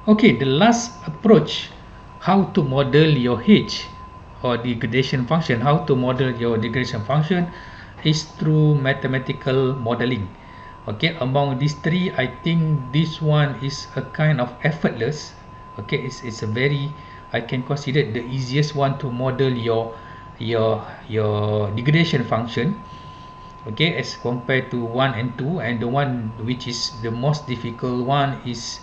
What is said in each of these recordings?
Okay, the last approach, how to model your H or degradation function, how to model your degradation function is through mathematical modeling. Okay, among these three, I think this one is a kind of effortless. Okay, it's a very, I can consider the easiest one to model your degradation function. Okay, as compared to 1 and 2, and the one which is the most difficult one is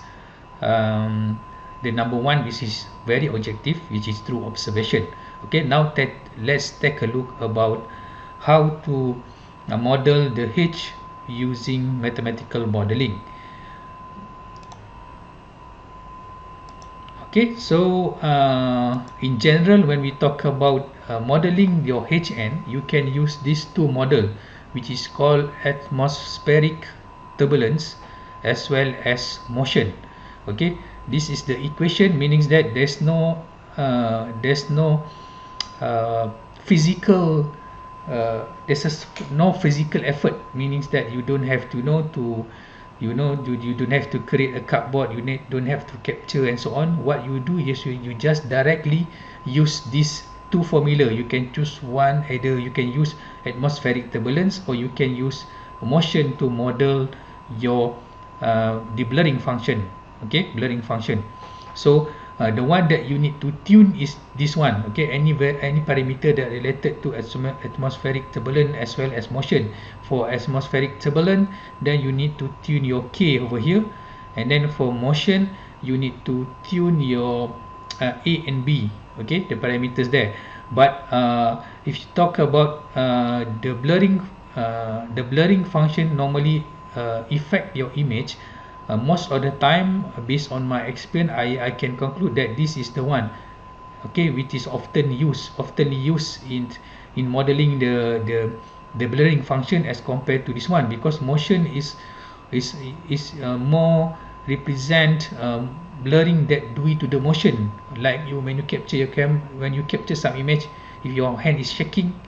um, the number one, which is very objective, which is through observation. Okay, now let's take a look about how to model the H using mathematical modeling. Okay, so in general, when we talk about modeling your HN, you can use these two model, which is called atmospheric turbulence as well as motion. Okay, this is the equation, meaning that there's no uh, physical no physical effort, meaning that you don't have to know to you don't have to create a cardboard, don't have to capture and so on. What you do is you just directly use these two formula. You can choose one, either you can use atmospheric turbulence or you can use motion to model your the blurring function. Okay, blurring function. So the one that you need to tune is this one. Okay, any parameter that related to atmospheric turbulence as well as motion. For atmospheric turbulence, then you need to tune your K over here, and then for motion you need to tune your A and B. Okay, the parameters there. But if you talk about the blurring function normally affect your image. Most of the time, based on my experience, I can conclude that this is the one, okay, which is oftenly used in modeling the blurring function as compared to this one, because motion is more represent blurring that due to the motion. Like when you capture when you capture some image, if your hand is shaking,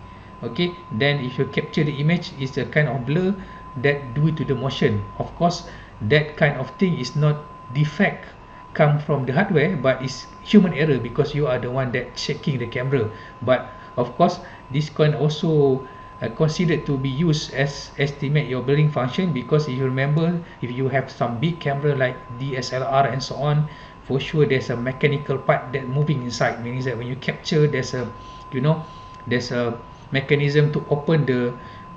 okay, then if you capture the image, it's a kind of blur that due to the motion. Of course, that kind of thing is not defect come from the hardware, but it's human error because you are the one that shaking the camera. But of course, this can also considered to be used as estimate your blurring function, because if you remember, if you have some big camera like DSLR and so on, for sure there's a mechanical part that moving inside, meaning that when you capture, there's a there's a mechanism to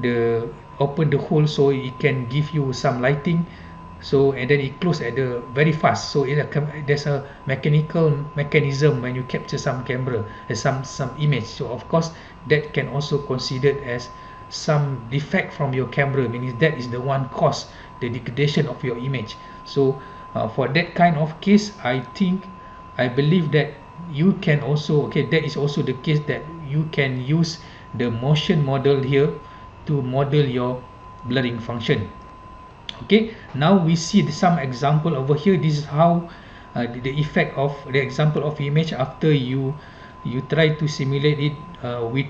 the open the hole so it can give you some lighting. So and then it close at the very fast, so there's a mechanical mechanism when you capture some camera some image. So of course that can also considered as some defect from your camera, meaning that is the one cause the degradation of your image. So for that kind of case, I believe that you can also, okay, that is also the case that you can use the motion model here to model your blurring function. Okay, now we see some example over here. This is how the effect of the example of image after you try to simulate it with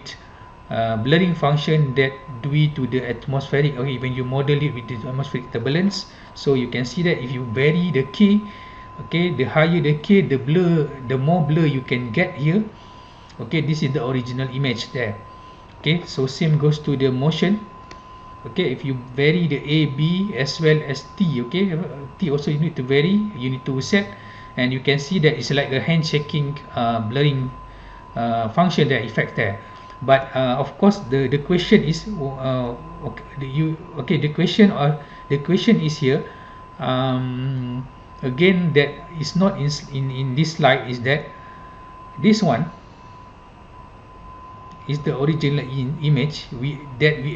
blurring function that due to the atmospheric, okay, when you model it with the atmospheric turbulence. So you can see that if you vary the K, okay, the higher the K, the more blur you can get here. Okay, this is the original image there. Okay, so same goes to the motion. Okay, if you vary the A, B as well as T, okay, T also you need to vary, you need to set, and you can see that it's like a handshaking blurring function that affect there. But of course the question is the question is here, again, that is not in this slide, is that this one is the original image we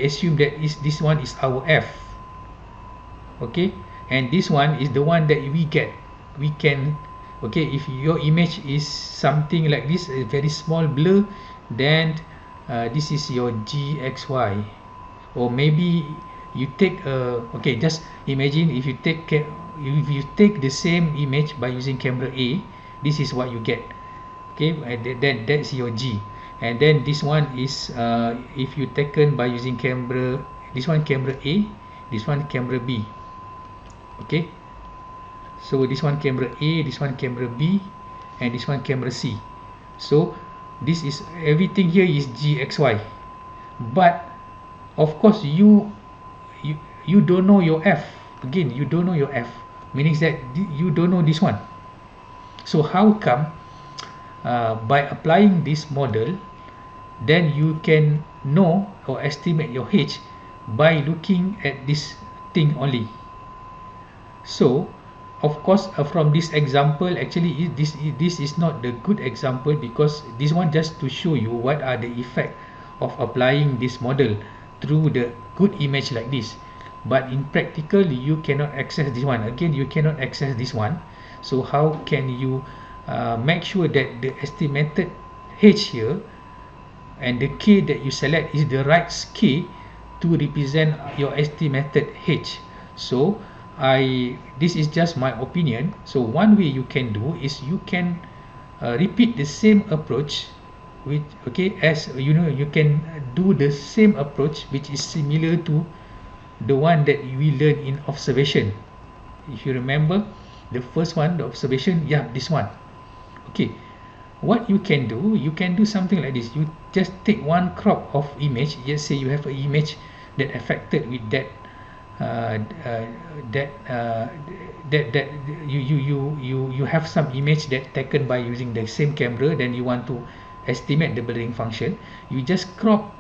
assume that is this one is our F, okay, and this one is the one that we can, okay, if your image is something like this, a very small blur, then this is your GXY. Or maybe you take okay, just imagine if you take the same image by using camera A, this is what you get, okay, and that's your G. And then this one is if you taken by using camera, this one camera A, this one camera B, okay. So this one camera A, this one camera B, and this one camera C. So this is everything here is GXY, but of course you don't know your F. Again, you don't know your F, meaning that you don't know this one. So how come by applying this model, then you can know or estimate your H by looking at this thing only. So of course from this example, actually this is not the good example, because this one just to show you what are the effect of applying this model through the good image like this. But in practical, you cannot access this one. Again, you cannot access this one. So how can you make sure that the estimated H here and the K that you select is the right K to represent your estimated H? So this is just my opinion. So one way you can do is you can repeat the same approach with, okay, as you know, you can do the same approach which is similar to the one that we learned in observation. If you remember the first one, the observation, yeah, this one. Okay, what you can do something like this. You just take one crop of image. Just say you have an image that affected with that that you have some image that taken by using the same camera, then you want to estimate the blurring function. You just crop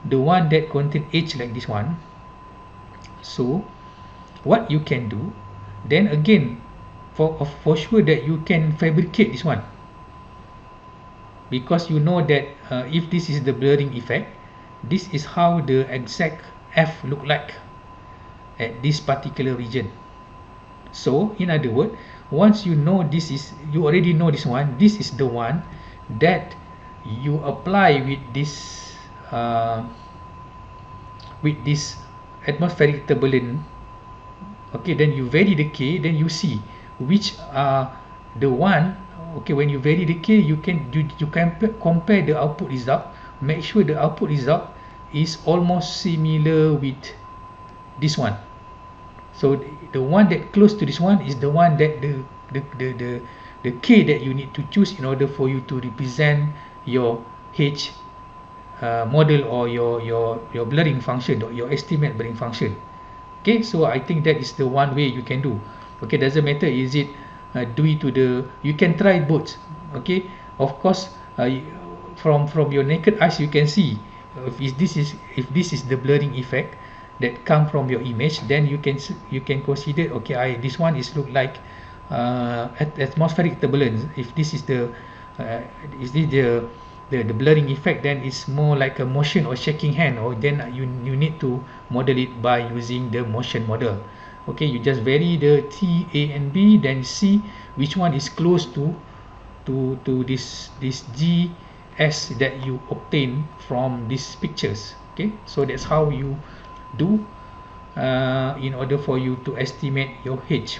the one that contain H like this one. So what you can do, then again, for sure that you can fabricate this one, because you know that if this is the blurring effect, this is how the exact F look like at this particular region. So in other words, once you know this is, you already know this one, this is the one that you apply with this atmospheric turbulence. Okay, then you vary the K, then you see which are the one. Okay, when you vary the K, you can compare the output result, make sure the output result is almost similar with this one. So the one that close to this one is the one that the K that you need to choose in order for you to represent your H model, or your blurring function, or your estimate blurring function. Okay, so I think that is the one way you can do. Okay, doesn't matter is it due to the, you can try both. Okay, of course from your naked eyes you can see if this is the blurring effect that come from your image, then you can consider, okay, this one is look like atmospheric turbulence. If this is the the blurring effect, then it's more like a motion or shaking hand, or then you need to model it by using the motion model. Okay, you just vary the T, A and B, then see which one is close to this G, S that you obtain from these pictures. Okay, so that's how you do in order for you to estimate your H.